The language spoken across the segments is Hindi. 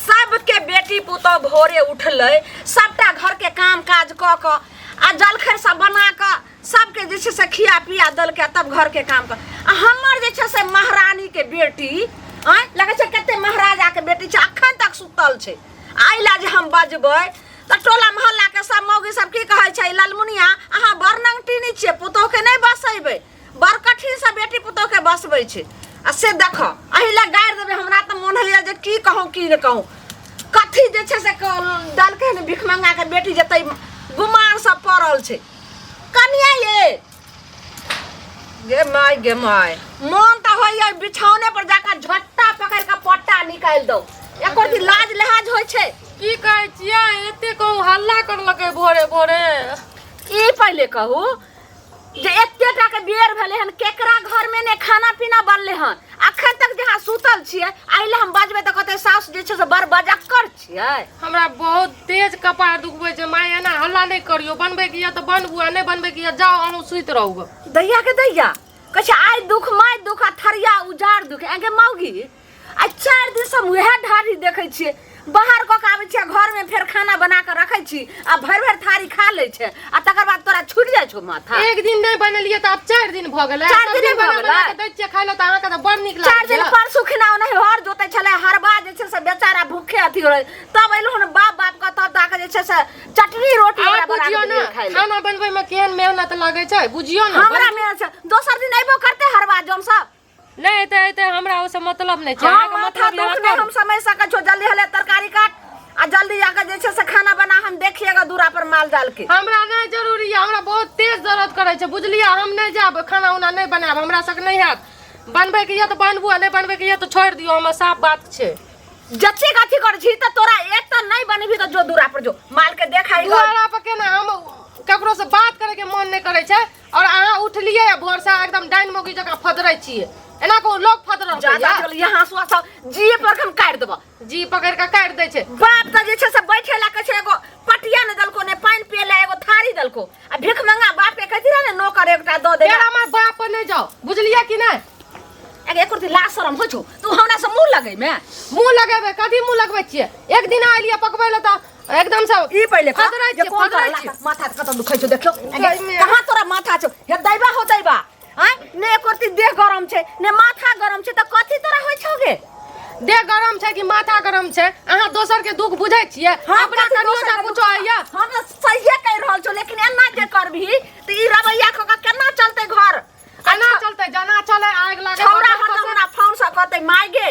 सबके बेटी पुतौ भोरे उठल सबटा घर के काम काज क आ जलखै सब बना क सबके जे से खिया पिया दल के तब घर के काम क हमर जे से महारानी के बेटी लगे छै कते महाराजा के बेटी छै अखन तक सुतल छै आइला जे हम बजबै त टोला मोहल्ला के सब मौगी सब की कहै छै लालमुनिया अहाँ बरनंगटी नै छियै पुतौ के नै बसैबै बरकठी से बेटी पुतौ के बसबै छै आ से देखो अहिला गाड़ देबे हमरा त मोन होइया जे की कहूं की न कहूं कथी जे छै से दल के ने भिखमंगा के बेटी जतै गुमार सब पड़ल छै कनिया गे माय मन त होइया बिछौने पर जाकर झट्टा पकड़ के पट्टा निकाल दो एकर की लाज लिहाज होय छै की कहै छियै एते कहू हल्ला करलकै भोरे भोरे ई पहले कहू जे एतेटा के बेर भेले हन केकरा घर में ने खाना पीना बनले हन अखन तक जहां सुतल छियै आइले हम बाजबे त कहते सास जे छै से बड़ बजक्कर छियै हमरा बहुत तेज कपार दुखबै छै माय एना हल्ला नहीं करियो बनबे के या त बनबू आ नहीं बनबे के या जाओ अहू सुइत रहू दैया के दैया कछ आइ दुख माय दुख थरिया उजाड़ दुख आगे मौगी आ 4 दिन से मुहे ढारी देखै छियै बाहर क आबै छियै घर में फेर खाना बना के रखै छी आ भर भर थारी खा ले छै आ तकर बाद तोरा छूट जाय छौ माथा एक दिन नहीं बनलिए त अब 4 दिन भ गेलै 4 दिन भ गेलै दै छियै खाइ ल त अहाँ के त बड़ नीक लागै 4 दिन परसु खिना नहीं हर जोतै छले हरबा जे छै से बेचारा भूखे अथी होय तब एलो हन बाप का तब ताके जे छै से चटनी रोटी बना के खाइ ले खाना बनबै में केहन मेहनत लागै छै बुझियो न हमरा मेहनत छै दोसर दिन अइबो करते हरबा जोन सब नहीं एते हमरा ओसे मतलब नहीं छै अहाँ के मतलब नहीं हम समय सकै छो जल्दी हले तरकारी काट आ जल्दी जाके जे छै से खाना बना हम देखिएगा दूरा पर माल डाल के हमरा नहीं जरूरी है हमरा बहुत तेज जरूरत करे छै बुझलिए हम नहीं जाब खाना उना नहीं बनाब हमरा सक नहीं हैत बनबे के या त बनबू आ नहीं बनबे के या त छोड़ दियो हम साफ बात छै जच्ची कथी कर छी त तोरा एक त नहीं बनबी त जो दूरा पर जो माल के देखाई दूरा पर के ना हम ककरो से बात करे के मन नहीं करे छै और अहाँ उठलिए भोर से एकदम डाइन मोगी जका फदरै छिए एना को लोग फदर ज्यादा चल यहां सुआ सब जी पर हम काट देबो जी पकड़ के काट दै छै बाप त जे छै से बैठे ला के छै एगो पटिया न दलको ने पानी पिएला एगो थारी दलको आ भीख मंगा बाप के कथि रे नौकर एकटा द दे यार हमर बाप पर नहीं जाओ बुझलिए कि नहीं एगे एकोरती ला शरम हो छौ तू हमरा से मुंह लगै में मुंह लगाबे कथि मुंह लगबै छिए एक दिन आइलिए पकबै ल त एकदम से ई पहले फदरै छिए फदरै छिए माथा कत दुखै छौ देखियो कहां तोरा माथा छौ हे दैबा हो दैबा ने एकोरती देह गरम छै ने माथा गरम छै त कथि तोरा होय छौगे देह गरम छै कि माथा गरम छै अहाँ दोसर के दुख बुझै छियै अपना कनियो सा कुछो आइया हम सहिए कह रहल छौ लेकिन एना जे करबी त ई रवैया क केना चलते घर केना चलते जना चले आग लागे छौरा हमरा फोन से कहते मायगे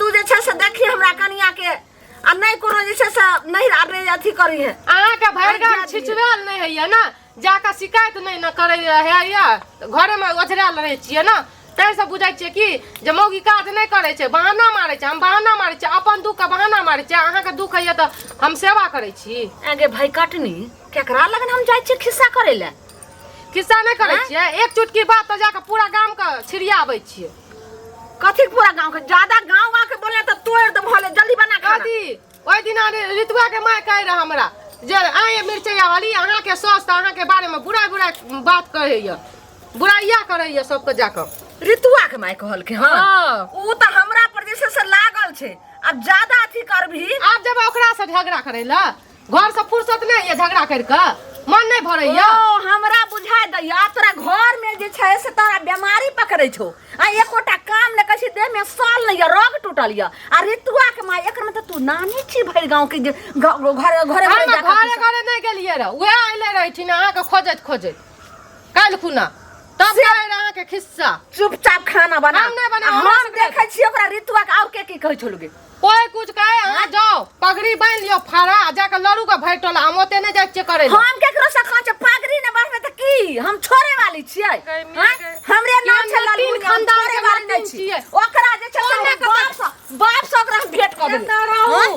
तू जे छै से देखी हमरा कनिया के आ नहीं कोनो जे छै से नहीं आबे अथी करी है अहाँ के भरगा छिचवेल नहीं हैया ना जाका शिकायत नहीं न करे है या घरे में ओझराल रहे छिए ना तै से बुझाइ छिए कि जे मौगी काज नहीं करे छै बहाना मारे छै हम बहाना मारे छै अपन दुख का बहाना मारे छै अहाँ के दुख हैया त हम सेवा करे छी आगे भाई कटनी केकरा लगन हम जाय छी खिस्सा करे ले खिस्सा नहीं करे छिए एक चुटकी बात त जाके पूरा गांव का छिड़ियाबै छिए कथि पूरा गांव के ज्यादा गांव के बोले त तोड़ दे भले जल्दी बना खा कथि ओइ दिन ऋतुआ के माय कह रहा हमरा जे आए मिर्चैया वाली अहाँ के सौस त अहाँ के बारे में बुरा बात कहैया बुराइया करैया सबके जाकर ऋतुआ के माय कहल के हां उ त हमरा पर जैसे से लागल छै अब ज्यादा अथी करबी आप जब ओकरा से झगड़ा करैला घर से फुर्सत नहीं है झगड़ा कर के मन नहीं भरैया ओ हमरा बुझा दैया तोरा घर में जे छै से तोरा बीमारी पकड़ै छौ आ एकोटा काम न कछि देह में साल नहीं रग टूटल या आ ऋतुआ के माय एकर में त तू नानी छी भर गांव के घर घरे नहीं गेलिए रे वे आइले रही छी अहाँ के खोजत काल खुना तब कहे अहाँ के खिस्सा चुपचाप खाना बना हम देखै छी ओकरा ऋतुआ के और के कहै छलुगे कोई कुछ कहे अहाँ जाओ पगड़ी बांध लियो फाड़ा जाके लड़ू का भैटल हम ओते नहीं जाय छिए करे हम केकरो से कहै पगड़ी न बांधबे त की हम छोड़े वाली छियै हमरे नाम छै लालमुनिया खानदान के वाली नहीं छियै ओकरा जे छै बाप से ओकरा भेट क देबै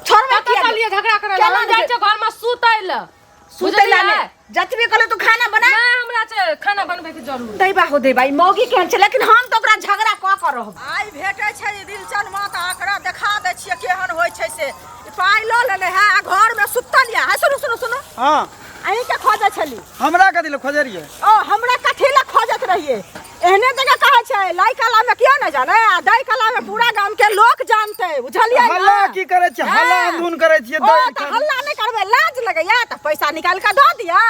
छोड़बे के लिए झगड़ा करे ला जाय छै घर में सुतैला ने जतबे कहले तू खाना बना नहीं हमरा से खाना बनबे के जरूर दैबा हो देबा ई मौगी केहन छै लेकिन हम त ओकरा झगड़ा क रहब आई भेटै छै दिलचन माता आकरा देखा दै छियै केहन होय छै से पाइ ल लेले है घर में सुतल या है सुनो हां अहीं के खोजे छली हमरा कथी ले खोजे रहिए ओ हमरा कथी ला खोजत रहिए एहने जगह कहा छै लाई कला में क्यों न जाने आ दई कला में पूरा गांव के लोग जानते बुझलिए ना हल्ला की करे छै हल्ला अंधुन करे छिए ओ त हल्ला नहीं करबे लाज लगैया त पैसा निकाल के द दिया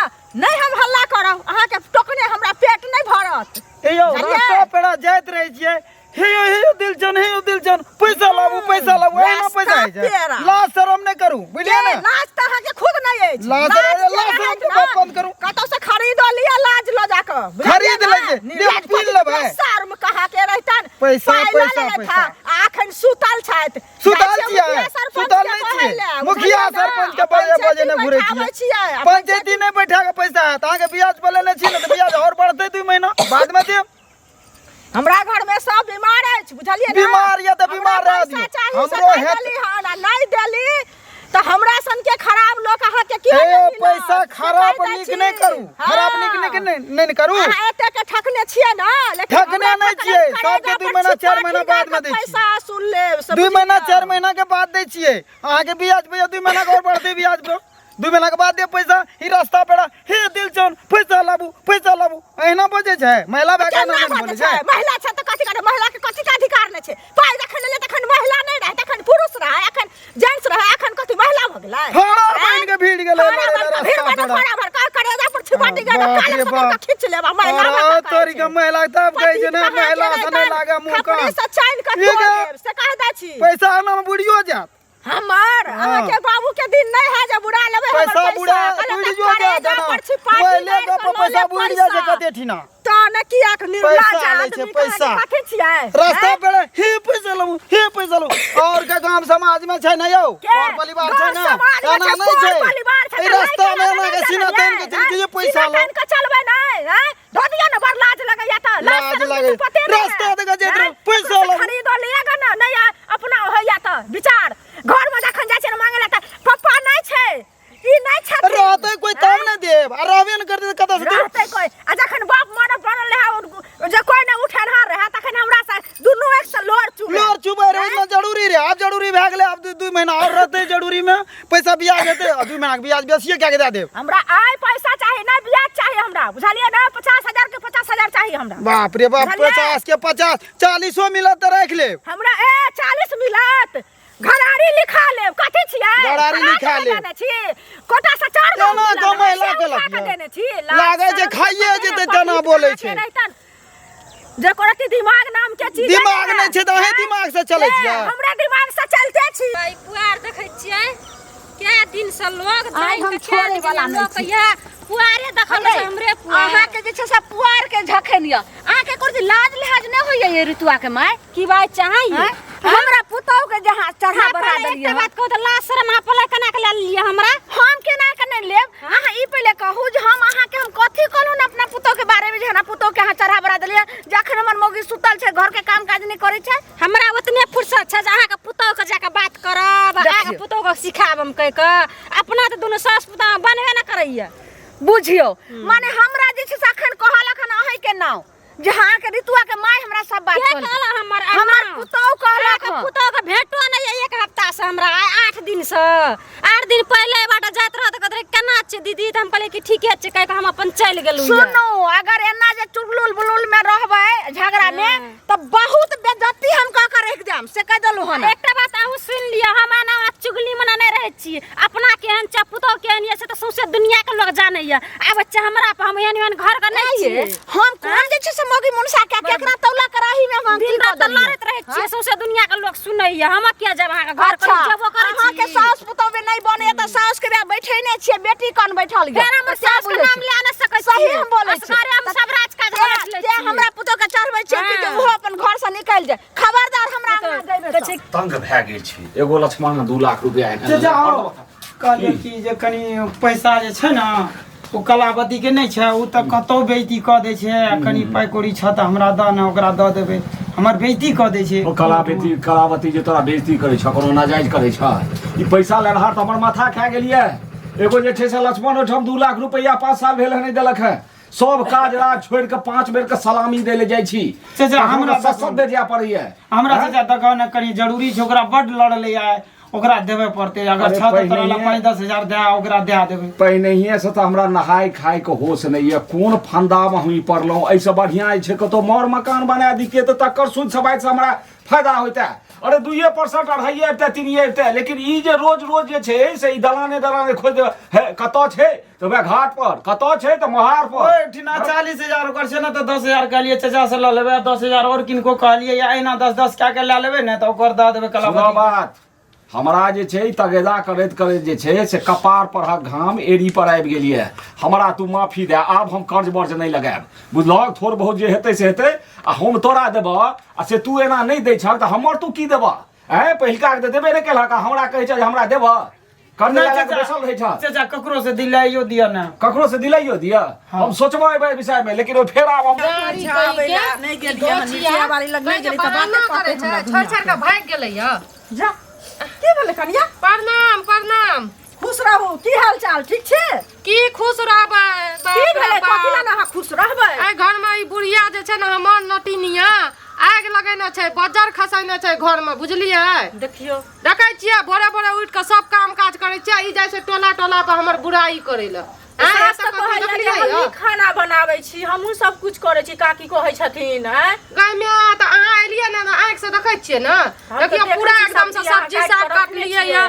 नहीं हम हल्ला करब अहाँ के टोकने हमरा पेट नहीं भरत ए यौ रास्ता पेड़ा जाइत रहे छिए हे दिलजन पैसा लाबू एना पैसा है छै लाज शरम नहीं करू बुझलिए ना लाज त अहाँ के खुद नहीं है लाज शरम के बात बंद करू कतो से खरीद लिया लाज लो जाकर खरीद ले देह पीन लेबै शर्म कहा के रहतन पैसा आखन सुतल छथि सुतल छियै सुतल नहीं छियै मुखिया सरपंच के बजे ने घुरे छियै पंचायती नहीं बैठा के पैसा है अहाँ के ब्याज पर लेने छी न त ब्याज और बढ़तै 2 महीना बाद में देब हमरा घर में सब बीमार है बुझलिए ना बीमार या त बीमार रह दियो हमरो हेत नहीं देली तो हमरा सन के खराब लोग अहाँ के क्यों ए पैसा खराब निक नहीं करू खराब निक नहीं करू अहाँ एते के ठकने छियै ना लेकिन ठकने नहीं छियै सबके 2 महीना 4 महीना बाद में दै छी पैसा सुन ले 2 महीना 4 महीना के बाद दै छियै अहाँ के ब्याज 2 महीना के और बढ़तै ब्याज पर 2 महीना के बाद दे पैसा ई रास्ता पेड़ा हे दिलजन पैसा लाबू एहना बजे छै महिला भागा ना बोले छै महिला छै त कथि करे महिला के कथि का अधिकार नै छै पाई जखन ले तखन महिला नै रहे तखन पुरुष रहे अखन जेंट्स रहे अखन कथि महिला भ गेलै हां बहन के भीड़ गेलै रास्ता पेड़ा बराबर का करे जा पर छिपाटी के काले से खींच लेबा महिला तोरी के महिला तब कहे छै ना महिला से नै लागे मुंह का से चाइन के तोड़ से कह दै छी पैसा ना बुढ़ियो जात हमर अहाँ के बाबू के दिन नहीं है जे बुढ़ा लेबे पैसा बुढ़ा बुढ़ियो जात ना पहले के पैसा बुढ़ जाय छै कते ठिना त न किया के निर्लज आदमी पैसा कथि छियै रास्ता पे हे पैसा लो और के गांव समाज में छै न यौ और परिवार छै न एना नहीं छै ए रास्ता में ना के सीना तेन के चल के पैसा लो के चलबे नहीं हैं धोदिया न बड़ लाज लगैया त लाज लगे रास्ता देख जे पैसा लो खरीद लेगा ना नहीं अपना होया त विचार घर में जखन जाय छै न मांगे ला त पप्पा नहीं छै ई नहीं छै रहते कोई तब न देब आ रहबे न करते कत से रहते कोई आ जखन बाप मर बनल रहे जे कोई न उठे ना रहे तखन हमरा से दुनु एक से लोर चुबे रहे इतना जरूरी रे अब जरूरी भ गेले अब 2 महीना और रहते जरूरी में पैसा ब्याज देते 2 महीना के ब्याज बेसिए क्या के दे देब हमरा आय पैसा चाहिए ना ब्याज चाहिए हमरा बुझलिए ना 50,000 के 50,000 चाहिए हमरा बाप रे बाप 50 के 50 40 मिलत त रख ले हमरा 40 मिलत घरारी लिखा ले कथि छियै घरारी लिखा ले कोटा से 4 गो ना तो महिला के लागे जे खाइए जेते तना बोले छै जे कोरती दिमाग नाम के चीज दिमाग नहीं छै त अहे दिमाग से चले छियै हमरा दिमाग से चलते छी भाई पुआर देखै छियै क्या दिन से लोग आइ हम छोड़े वाला नहीं छी कहिया पुआरे देखल छै हमरे पुआर अहाँ के जे छै से पुआर के झखन य अहाँ के कोई लाज लिहाज नहीं होइए ये ऋतुआ के माय की बात चाहिए हमरा पुतौ के जहां चढ़ा बढ़ा देलिए एक बात कहू त लाज शरम अहाँ पले कना के ले लिए हमरा हम केना के नहीं लेब अहाँ ई पहले कहू जे हम अहाँ के हम कथि कहलू न अपना पुतौ के बारे में जे हमरा पुतौ के अहाँ चढ़ा बढ़ा देलिए जखन हमर मौगी सुतल छै घर के काम काज नहीं करे छै हमरा उतने फुर्सत छै जे अहाँ के पुतौ के जाके बात करब अहाँ के पुतौ के सिखाबम कह के अपना त दुनु सास पुतौ बनबे न करैया बुझियो माने हमरा जे छै अखन कहलक हन अहीं के नाम जे हाँ के ऋतुआ के माय हमरा सब बात कहला हमर पुतौ कहलक पुतौ के भेटो नहीं है 1 हफ्ता से हमरा 8 दिन से 8 दिन पहले बाटा जात रहत कदरे केना छै दीदी त हम कहले कि ठीके छै कह के हम अपन चल गेलु सुनो अगर एना जे चुगलुल बुलुल में रहबै झगड़ा में त बहुत बेइज्जती हम क के रख देम से कह देलु हन एकटा बात आहू सुन लिया हम ना चुगली मना नहीं रहे छी अपना केहन छ पुतौ केहन ये से त सौसे दुनिया के लोग जाने या आ बच्चा हमरा पर हम एहन घर का नहीं छी हम कोन जे छै से मौगी मुनसा के केकरा तौला कराही में हम दिन रात लड़त रहे छी सौसे दुनिया के लोग सुनैया हम किया जब अहाँ के घर कर जेबो करे छी अहाँ के सास पुतौ में नहीं बने त सास के बैठे नहीं छियै बेटी कन बैठल फेर हमर सास के नाम ले न सकै छी सही हम बोलै छी असगरे हम सब राज काज कर ले छी हमरा पुतौ के चढ़बै छै कि जे वो अपन घर से निकल जाए खबरदार हमरा अंगना जइबे तंग भए गेल छी एगो लक्ष्मण 2 लाख रुपया कहले कि जे कनी पैसा जे छै ना ओ कलावती के नहीं छै उ त कतो बेइज्जती क दै छै कनी पाइ कौड़ी छ त हमरा द न ओकरा द देबै हमर बेइज्जती क दै छै ओ कलावती जे तोरा बेइज्जती करे छ कोनो नाजायज करे छ ई पैसा लेनहार त हमर माथा खा गेलिए एगो जे छै से लक्ष्मण ओठम 2 लाख रुपया 5 साल भेल नहीं देलक है सब काज राज छोड़ के 5 बेर के सलामी दे ले जाय छी से हमरा ससत दे जा पड़िए हमरा से तक न कनी जरूरी छै ओकरा बड लड़ले आय ओकरा देवे पड़ते अगर अरे 76 वाला पहिनहिए- 5-10 हजार दे ओकरा दे देवे पहिनहिए से तो हमरा नहाय खाय के होश नहीं है कोन फंदा में हुई पड़लौं ऐसे बढ़िया छै कतो मोर मकान बना दिए तो तकर सुन सबाइ से हमरा फायदा होता अरे 2% 2.5 अबते 3 अबते लेकिन ई जे रोज रोज जे छै से ई दलाने खोज है कतो छै तो वे घाट पर कतो छै तो मोहार पर ओए ठिना 40,000 ओकर छै ना तो 10,000 कहलिए चाचा से ल लेबे 10,000 और किनको कहलिए या एना 10-10 क्या के ले लेबे ना तो ओकर द देबे सुनो कलावती बात हमरा जे छै तगेदा करैत करैत जे छै से कपार पर घाम एड़ी पर आबि गेलिए हमरा तू माफी दे आब हम कर्ज वर्ज नहीं लगायब बुझलक थोड़ बहुत जे हेतै से हेतै आ हम तोरा देबऽ आ से तू एना नहीं दै छक तऽ हमर तू की देबऽ हैं पहिलका के देबे नहीं केलक हमरा कहै छै जे हमरा देबऽ कर्ज लगा के बैसल रहै छ चाचा ककरो से दिलाइयो दिया ना ककरो से दिलाइयो दिया हम सोचबै एहि विषय में लेकिन ओ फेर आब हम गाड़ी कहि के नहीं गेलिए हम नीचे वाली लग नहीं गेली त बात करे छै छोड़ छोड़ के भाग गेलै या जा के भेले कनिया प्रणाम प्रणाम खुश रहू की हाल चाल ठीक छै की खुश रहबै की भेले कथिला ना खुश रहबै ए घर में ई बुढ़िया जे छै ना हमर नटिनिया आग लगेने छै बजर खसेने छै घर में बुझलियै देखियो देखै छियै भोरे भोरे उठ के सब काम काज करे छै ई जाय छै टोला टोला पर हमर बुराई करे ल हम खाना बनाबै छी हमहूँ सब कुछ करै छी काकी कहै छथिन हैं गाय में त अहाँ एलियै ना आंख से देखै छियै ना देखियो पूरा एकदम से सब्जी साग काट लियै या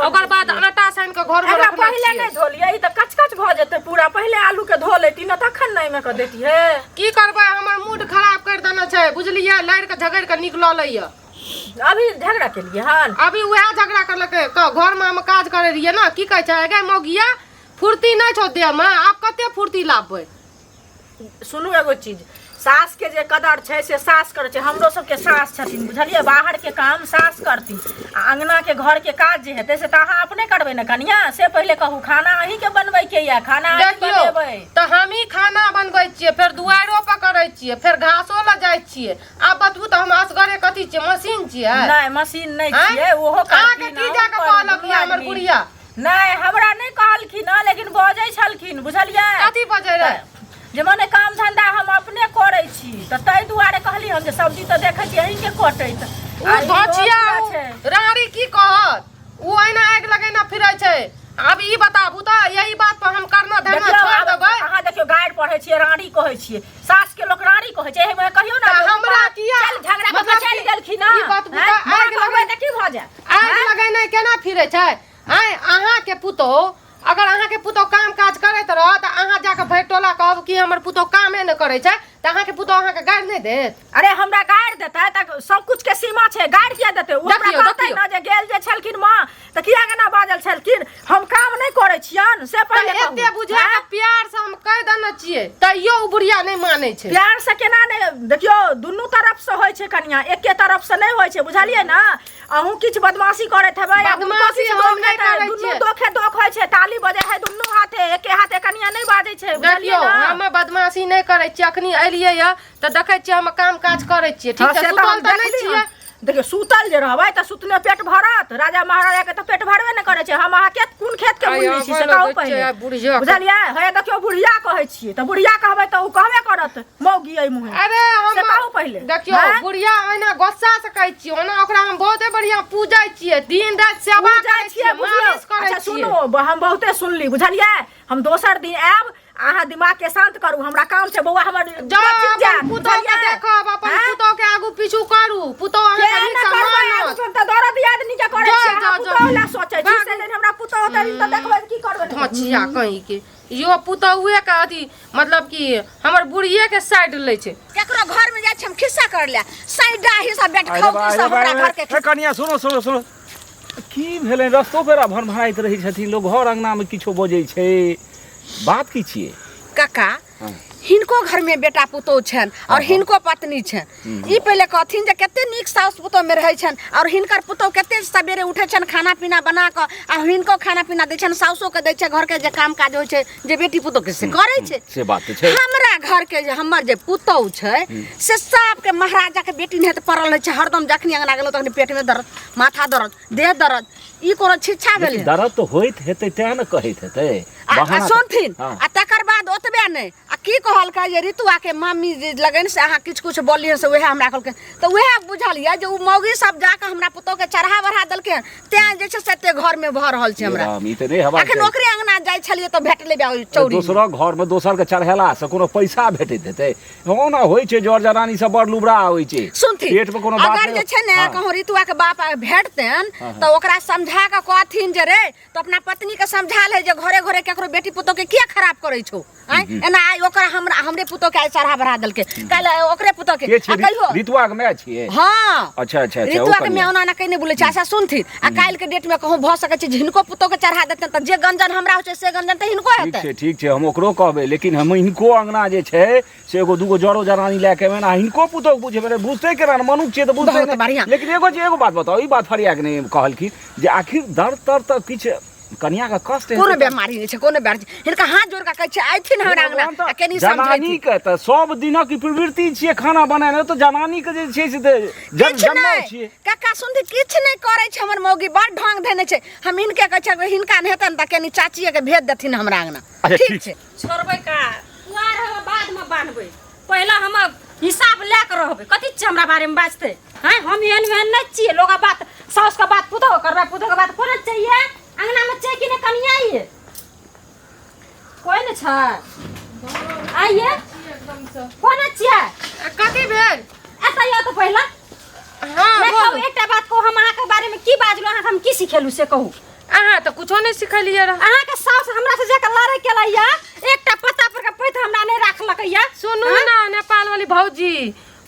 ओकर बाद आटा सान के घर में हमरा रखने पहिले छियै नहीं धोलियै ई त कच भ जेतै पूरा पहिले आलू के धो लेती न तखन नहीं में क देती है की करबै हमर मूड खराब कर देने छै बुझलियै लड़ के झगड़ के निकललै या अभी झगड़ा के लिए हन अभी वह झगड़ा करलकै तो घर में हम काज करे रहियै ना की कहै छै गे मौगिया फुर्ती नहीं छौ देह में आप कते फुर्ती लाबबै सुनू एगो चीज सास के जे कदर छै से सास करे छै हमरो सबके सास छथिन बुझलियै बाहर के काम सास करती आ अंगना के घर के काज जे हेतै से त अहाँ अपने करबै न कनिया से पहिले कहू खाना अहीं के बनबै के या खाना अहीं देखियो बनेबै तो हम ही खाना बनबै छियै फिर दुआरो पर करै छियै फिर घासो ल जाइ छियै आब बतबू तो हम असगरे कथी छियै मशीन छियै नहीं मशीन नहीं हैं? छियै ओहो अहाँ के करती की जाके कहलक या हमर बुढ़िया नहीं हमरा नहीं कहलखिन हँ लेकिन बजै छलखिन बुझलियै कथी बजै रहे जे मने काम धंधा हम अपने करै छी त तै दुआरे कहली हम जे सब्जी त देखै छी अहीं के कटैत उ धोचिया राड़ी की कहत उ एना आग लगेना फिरै छै अब ई बताबू त यही बात पर हम करना धरना छोड़ देबै अहाँ देखियो गाइड पढ़ै छियै रानी कहै छियै सास के लोक रानी कहै छै एहिमे कहियो ना तऽ हमरा किया? चल झगड़ा मतलब मतलब चल कि गेलखिन ई बात बुझा, आगि लगै त की भ जाय आग लगेना केना फिरै छै आय अहाँ के पुतो अगर अहाँ के पुतो काम काज करैत रह त अहाँ जाके भरि टोला कहब कि हमर पुतो कामे न करै छै त अहाँ के पुतो अहाँ के गाइड नहीं देत अरे हमरा गाइड देतै त सब कुछ के सीमा छै गाइड किया देतै ओ हमरा देखियौ, कहतै देखियौ। ना जे गेल जे छलखिन मां त किया केना बाजल छलखिन हम काम नहीं करै छियन से पहिले कहू एते बुझा के प्यार से हम कह देने छियै तैयो उ बुढ़िया नहीं मानै छै प्यार से केना नहीं देखियो दुनू तरफ से होय छै कनिया एके तरफ से नहीं होय छै बुझलियै ना अहूँ किछ बदमाशी करैत हेबै बदमाशी हम नहीं करै दुनू छियै। दोखे दोख होय छै ताली बजे है दुनू हाथे एके हाथे कनिया नहीं बाजै छै देखियो बुझलियै ना हम बदमाशी नहीं करै छियै अखनी एलियै या त देखै छियै हम काम काज करै छियै ठीक हाँ, छै से तऽ सुतल हम त नहीं देखली छियै हन। देखियो सुतल जे रहबै त सुतने पेट भरत राजा महाराजा के त पेट भरबे न करे छै हम अहाँ के कोन खेत के आय मुन्नी छी से अपन कहू बच्चे पहिले आ बुढ़िया के। बुझलियै हे देखियो बुढ़िया कहै छियै त बुढ़िया कहबै त उ कहबे करत मौगी अइ मुहे अरे से कहू हम पहिले देखियो हैं? बुढ़िया ओना गुस्सा से कहै छियै ओना ओकरा हम बहुते बढ़िया पूजै छियै दिन रात सेवा पूजै करै छियै मालिश करै अच्छा छियै सुनू हम बहुते सुनली बुझलियै हम दोसर दिन आएब अहाँ दिमाग के शांत करू हमरा काम छै बौआ हमर जाओ कोचिंग जाएब, अपन पुतोह के बुझलियै? देखब अपन हैं? पुतोह के आगू पीछू करू पुतोह अहाँ के नीक सम्मान त दरद आदमी के करे जाओ, छै जाओ, अहाँ जाओ। पुतौह ला सोचै छी भाग। से दिन हमरा पुतौह देरी त देखबै की करबै मछिया कहीं के यो पुतौहे के अथी मतलब कि हमर बुढ़िये के साइड लै छै केकरो घर में जाय छी हम खिस्सा कर ले साइडा हिस्सा बेट खाउ सब हमरा घर के ए कनिया सुनो सुनो सुनो की भेलै रस्तो पेरा भन भराइत रहै छथिन लोग घर अंगना में किछो बजै छै बात की छियै काका हिनको घर में बेटा पुतोह छन और हिनको पत्नी छन ई पहले कहथिन जे कते नीक सास पुतोह में रहै छन और हिनकर पुतोह कते सवेरे उठै छन खाना पीना बना क आ हिनको खाना पीना दै छन साउसो के दै छै घर के जे काम काज होइ छै जे बेटी पुतोह के से करै छै से बात तो छै हमरा घर के जे हमर जे पुतोह छै से सबके महाराजा के बेटी नहीं त पड़ल रहै छै हरदम जखनी अंगना गेलौ तखनी पेट में दर्द माथा दर्द देह दर्द ई कोनो छिच्छा भेलै दर्द तो होइत हेतै तें न कहैत हेतै बहाना सुनथिन हाँ। आ तकर बाद ओतबे नहीं आ की कहलका जे ऋतुआ के मम्मी जे लगन से अहाँ किछ बोलिए से वएह हमरा कहलकै तो वएह बुझलिए जे उ मौगी सब जाके हमरा पुतो के चढ़ा बढ़ा देलकै तें जे छै से एते घर में भऽ रहल छै हमरा ई त नहीं हवा अखन ओकरे अंगना जाइ छलिए तो भेट लेबे चौरी दोसरा घर में दोसर के चढ़ेला से कोनो पैसा भेटैत हेतै ओना होइ छै जर जरानी सब बड़ लुबरा होइ छै सुनथिन पेट में कोनो बात अगर जे छै ने कहूँ ऋतुआ के बाप भेटतेन तो ओकरा समझा के कहथिन जे रे तो अपना पत्नी के समझा ले जे घरे घरे केकरो बेटी पुतो के किया खराब करै छौ एना आई ओकरा हमरे पुतो के चढ़ा बढ़ा देलकै काल ओकरे पुतो के कहियो ऋतुआ के माय छियै हां अच्छा अच्छा अच्छा ऋतुआ के मेहना ना कहीं बोले छै अच्छा सुनथिन आ काल के डेट में कहूँ भ सकै छै हिनको पुतो के चढ़ा देतन त जे गंजन हमरा होय छै से गंजन त हिनको हेतै ठीक छै हम ओकरो कहबै लेकिन हम हिनको अंगना जे छै से एगो दूगो जरो जरानी लए के ना हिनको पुतो के बुझे बुझते केना मनुष्य छियै त बुझते लेकिन एगो बात बताओ ई बात फरिया के नहीं कहलखिन जे आखिर दर्द तर किछ कन्या का कष्ट है कोनो बीमारी नहीं छै कोनो बीमारी हिनका हाथ जोड़ के कहै छै आइथिन हमरा अंगना आ केनी जनानी के त सब दिनक प्रवृत्ति छियै खाना बनाना तो जनानी के जे छै से जन्म छियै काका सुनथि किछ नहीं करै छै हमर मौगी बड़ ढंग देने छै हम इनके कहै छै हिनका नै हेतन त केनी चाचिए के भेज देथिन हमरा अंगना ठीक छै छोड़बै का पुआर हम बाद में बांधबै पहला हम हिसाब ले के रहबै कथि छ हमरा बारे में बाजते हैं हम एहन नहीं छियै लोग बात सास का बात पुतो करबा पुतो के बात कोन चाहिए अंगना में छै कि ने कनिया आइए कोई न छै आइए एकदम से कोन छियै कथी भेल ऐसा या तो पहला हां मैं कहू एकटा बात को हम अहाँ के बारे में की बाजलो अहाँ हम की सिखेलु से कहू अहाँ तो कुछो नहीं सिखलिए रह अहाँ के सास हमरा से जेका लड़े केलैया एकटा पत्ता पर के पैथ हमरा नहीं राखलकैया सुनू ना नेपाल वाली भौजी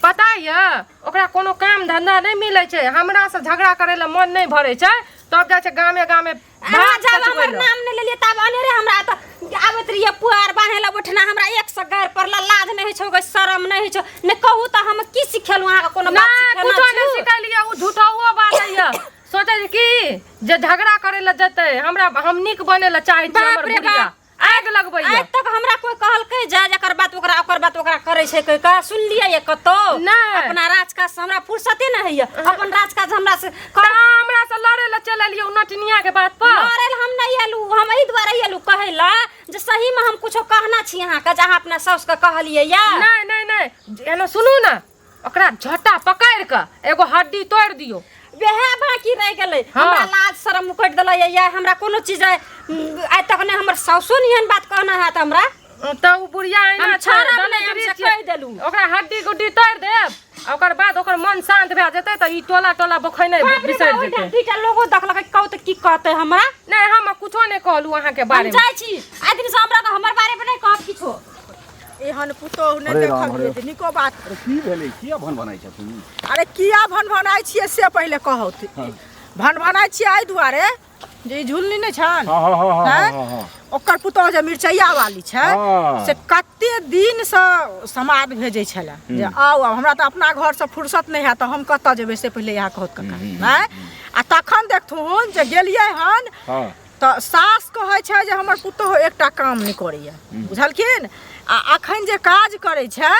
पता है ओकरा कोनो काम धंधा नहीं मिले छै हमरा से झगड़ा करे ला मन नहीं भरे छै तब जाय छै गामे गामे जब हमर नाम नहीं लेलिए तब अनेरे हमरा त आबत रहिए पुआर बांधेला बैठना हमरा एक से गार पर लाज नहीं छै ओकर शरम नहीं छै ने कहू त हम की सिखेलु अहाँ के कोनो बात सिखेना कुछो नहीं सिखलिए उ झूठाओ बात है सोचे कि जे झगड़ा करे ला जते हमरा हम निक बने ला चाहे छी हमर बुढ़िया आग लगबै आज तक हमरा कोई कहलकै जा जकर बात ओकरा करे छै कह का सुन लिया ये कतो अपना राजकाज से हमरा फुर्सते न है अपन राजकाज हमरा से हमरा से लड़े ला चललिए नटनिया के बात पर लड़े हम नहीं एलू हम एही द्वारा एलू कहेला जे सही में हम कुछो कहना छी अहाँ का जहां अपना सास के कहलिए या नहीं एना सुनू ना ओकरा झटा पकड़ के एगो हड्डी तोड़ दियो वेहे बाकी रह गेलै हमरा लाज शरम मुकट देलै या हमरा कोनो चीज आइ तक ने हमर सासो निहन बात कहना है त हमरा त उ बुढ़िया आइना छोड़ा नहीं हम से कह देलू ओकरा हड्डी गुड्डी तोड़ देब ओकर बाद ओकर मन शांत भ जेतै त ई टोला बखैने बिसर जेतै दुईटा लोगो देखलकै कहू त की कहतै हमरा नहीं हम कुछो नहीं कहलू अहाँ के बारे में हम जाय छी आइ दिन से हमरा हमर बारे में नहीं कहब किछो एहन पुतोह ने देखल जे निको बात अरे की भेलै किया भन बनाइ छ तू अरे किया भनभनाइ छियै से पहिले कहौत भनभनाइ छियै आइ दुआरे जे झुलनी नहि छन हां ओकर पुतोह जे मिरचैया वाली छै से कते दिन से समाद भेजै छले जे आउ हमरा त अपना घर से फुर्सत नहीं है त हम कत जेबै से पहिले यहाँ कहत कका हैं आ तखन देखथुन जे गेलियै हन त सास कहै छै जे हमर पुतोह एकटा काम नहीं करैया बुझलखिन आ अखन जे काज करै छै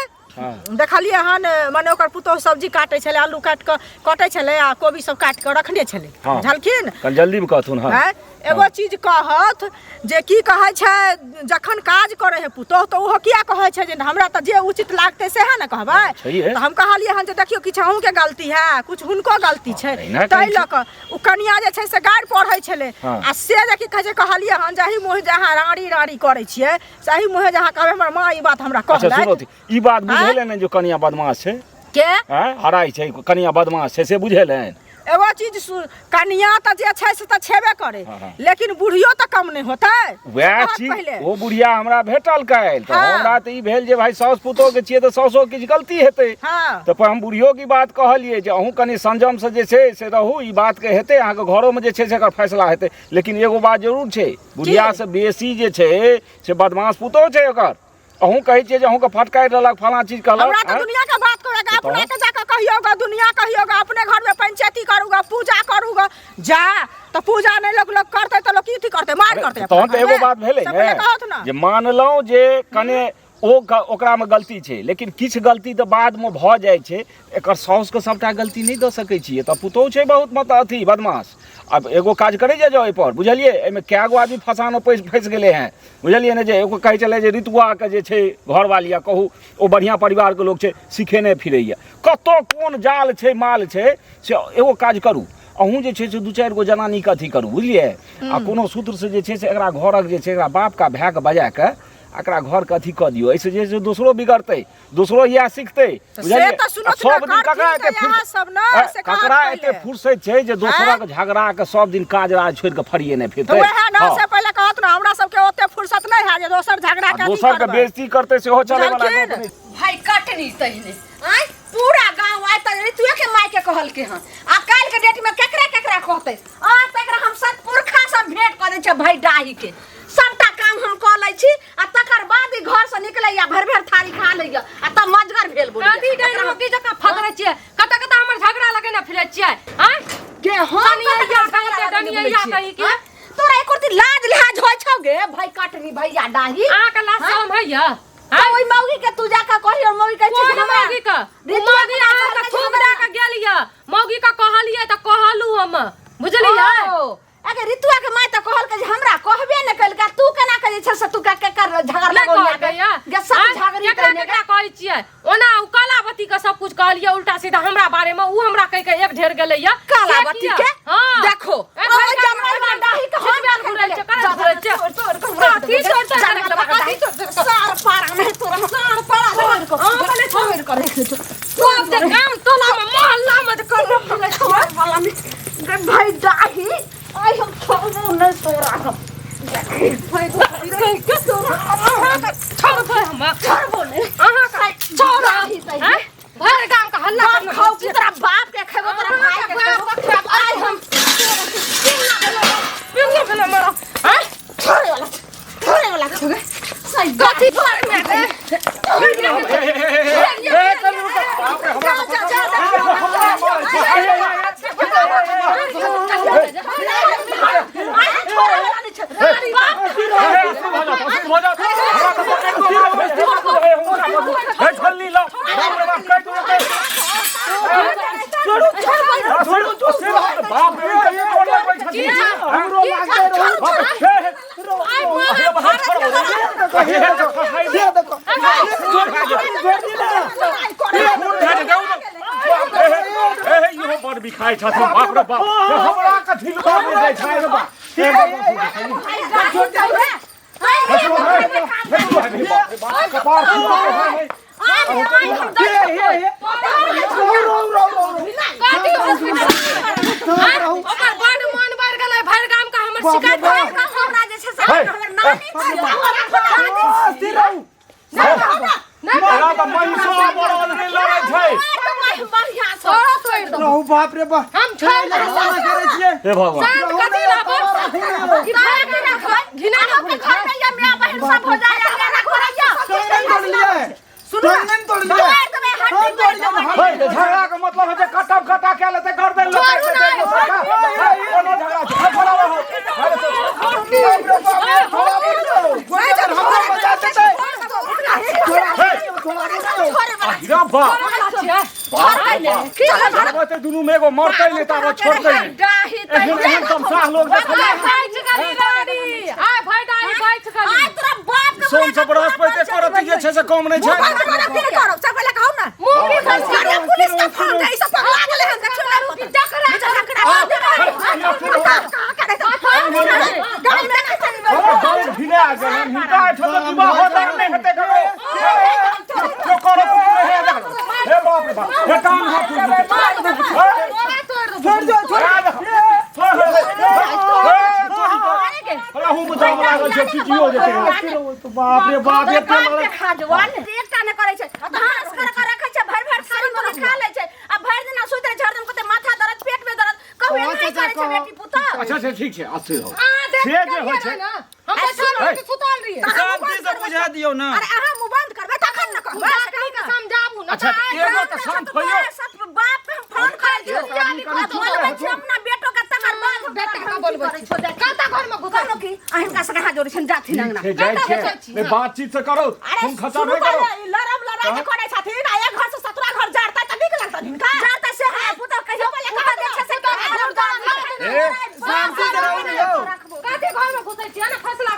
देखलिए हन माने ओकर पुतोह सब्जी काटे छले आलू काट के कटे छले आ कोबी सब काट के रखने छले बुझलखिन कल जल्दी में कहथुन हां एगो चीज कहत जे की कहै छै जखन काज करे है पुतोह तो ओहो किया कहै छै जे हमरा त जे उचित लागते से है न कहबै त हम कहलिए हन जे देखियो किछ अहूं के गलती है कुछ हुनको गलती छै तै लक उ कन्या जे छै से गाड़ पढ़ै छले आ से जे की कहै छै कहलिए हन जाहि मुहे जहां राड़ी करै छियै सही मुहे जहां कहबै हमर मां ई बात हमरा कहलै अच्छा सुनो ई बात बुझेले न जो कन्या बदमाश छै के हराई छै कन्या बदमाश छै से बुझेले एगो चीज कन्या त जे छै से त छेबे करे लेकिन बुढ़ियो त कम नहीं होतै वह चीज वो बुढ़िया हमरा भेटल कैल तो हमरा त ई भेल जे भाई सास पुतो के छियै त सासो किछ गलती हेतै त पर हम बुढ़ियो की बात कहलिए जे अहूं कनी संयम से जे छै से रहू ई बात के हेतै अहाँ के घरो में जे छै से एकर फैसला हेतै लेकिन एगो बात जरूर छै बुढ़िया से बेसी जे छै से बदमाश पुतो छै एकर अहूं कहै छियै जे अहूं के फटकारि देलक फलां चीज कहलक हमरा त दुनिया के बात करेगा अपना के जाके कहियोगा दुनिया कहियोगा अपने घर में पंचायती करूगा पूजा करूगा जा त पूजा नहीं लोग करते त लोग की करते मार करते तहन त एगो बात भेलै ने जे मानलौ जे कने ओकरा में गलती छै लेकिन किछ गलती त बाद में भ जाय छै एकर साउस के सबटा गलती नहीं द सकै छियै त पुतौ छै बहुत मत अथी बदमाश अब एगो काज करे जाओ एहिपर बुझलिए एहिमे कए गो आदमी फसानो फँसि गेले हैं बुझलिए ने जे एगो कहै छलै जे ऋतुआके जे छै घरवाली आ कहू ओ बढ़िआँ परिवारके लोक छै सिखेने फिरैए कतऽ कोन जाल छै माल छै से एगो काज करू अहूँ जे छै से 2-4 गो जनानीके अथी करू बुझलिए आ कोनो सूत्रसँ जे छै से एकरा घरक जे छै एकरा बापका भायके बजाके एकरा घरके अथी कऽ दियौ एहिसँ जे छै दोसरो बिगड़तै दोसरो इएह सिखतै बुझलिए सब दिन ककरा एते फुर्सत छै जे दोसरक झगड़ा के सब दिन काज राज छोड़ि के फरिए नहि फिरतै से पहले कहत ना हमरा सबके ओते फुर्सत नहीं है जे दोसर झगड़ा के दोसर के बेइज्जती करते सेहो चले वाला भाई कटनी तहिने आय पूरा गांव आय त ऋतुए के माय के कहल के हन आ काल के डेट में केकरा केकरा कहते आ तकरा हम सब पुरखा सब भेंट कर दे छै भाई डाही के सबटा काम हम क लै छी आ तकर बाद ही घर से निकलै या भर भर थारी खा लैया आ त मजगर भेल बोल दादी डाइन रोटी जका फगरै छियै कत कत हमर झगड़ा लगेने फिरै छियै हैं के हम या कहते डनिया कहि के तोरा एकोरती लाज लिहाज होय छौ गे भाई कटनी भैया डाही आ के लाश हम हैया ओइ मौगी के तू जाका कहि और मौगी कहै छै मौगी का मौगी आ के खूब रा के गेलिया मौगी का कहलिए त कहलू हम बुझलियै अगे ऋतुआ के माय त कहल के हमरा कहबे न कल का तू केना कहै छ से तू का के कर झगड़ा लगोलिया गे सब झगड़ी करने का कहै छियै ओना उ कालावती का सब कुछ कहलिए उल्टा सीधा हमरा बारे में उ हमरा कह के एक ढेर गेलैया कालावती के देखो ओ जमवा डाही के हम बेल घुरल छ सार पारा में तोरा सार पारा को भले छोड़ कर तू अब देख काम टोला में मोहल्ला में कर छोड़ वाला में गे भाई डाही आई हम छोड़ो न तोरा हम भाई के तोरा छोड़ दे हम छोड़ बोले आहा का छोड़ ही सही भर गांव का हल्ला हम खाओ की तेरा बाप के खेबो तेरा भाई के खेबो आई हम पिंगे भला मरो हैं छोड़े वाला छोड़े सही गति पर में बिखाई छथिन बाप रे बाप हमरा कथि बाप रे जाइ छै रे बाप बाप रे बाप हम छोड़ दे करे छिए हे भगवान कथि लाबो घिना के घर में या मैं बहन सब हो जाए ना करैया तोड़ लिया सुनो नहीं तोड़ लिया हां तोड़ लिया झगड़ा का मतलब है जे कटब कटा के लेते कर दे लोग कोनो झगड़ा छै छोड़ाओ दुनू में एगो मरते नहीं तब छोड़ते नहीं तमसा लोग सोम से बृहस्पति करती जे छै से कम नहीं छै बाप रे बाप खाजवान एकटा ने करे छै घास कर रखे छै भर भर सारी में खा ले छै आ भर दिन सुते झर दिन कोते माथा दर्द पेट में दर्द कहू नहीं करे छै बेटी पुता अच्छा अच्छा ठीक छै अस्थिर हो से जे होय छै हम बच्चा के सुतल रहिए शांति से बुझा दियो ना अरे अहाँ मुंह बंद करबे तखन न कहबे कहीं के समझाबू ना अच्छा एगो त शांत होइयो सब बाप पे हम फोन करे दियो बोलबे छै अपना बेटो के तकर बाद बेटा का बोलबे कता घर में घुसा की अहन का सगा जोड़ी छन जाथि नंगना जाय छै बातचीत से करो तुम खतरा नहीं करो लड़ब लड़ाई करे छथिन आ एक घर से 17 घर जारता त बिक लगता जिनका जारता से है पुतो कहियो बोले कहा दे छै से घुसै छियै ने फैसला